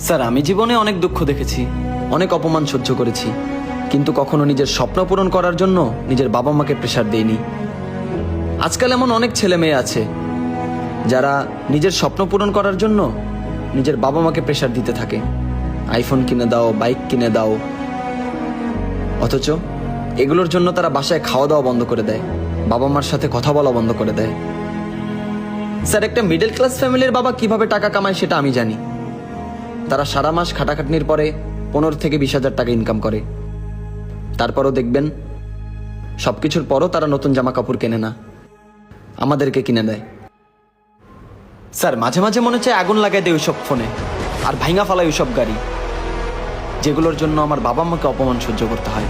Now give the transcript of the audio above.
Sir, আমি জীবনে অনেক দুঃখ দেখেছি, অনেক অপমান সহ্য করেছি, কিন্তু কখনো নিজের স্বপ্ন পূরণ করার জন্য নিজের বাবা মাকে প্রেশার দেইনি। আজকাল এমন অনেক ছেলে মেয়ে আছে যারা নিজের স্বপ্ন পূরণ করার জন্য নিজের বাবা মাকে প্রেশার দিতে থাকে, আইফোন কিনে দাও, বাইক কিনে দাও, অথচ এগুলোর জন্য তারা বাসায় খাওয়া দাওয়া বন্ধ করে দেয়, বাবা মার সাথে কথা বলা বন্ধ করে দেয়। স্যার, একটা মিডল ক্লাস ফ্যামিলির বাবা কিভাবে টাকা কামায় সেটা আমি জানি। তারা সারা মাস খাটাখাটনির পরে 15 থেকে 20,000 টাকা ইনকাম করে। তারপরও দেখবেন সবকিছুর পরও তারা নতুন জামা কাপড় কেনে না, আমাদেরকে কিনে দেয়। স্যার, মাঝে মাঝে মনে চায় আগুন লাগাই দেয় ওইসব ফোনে আর ভাঙা ফালায় ওইসব গাড়ি, যেগুলোর জন্য আমার বাবা মাকে অপমান সহ্য করতে হয়।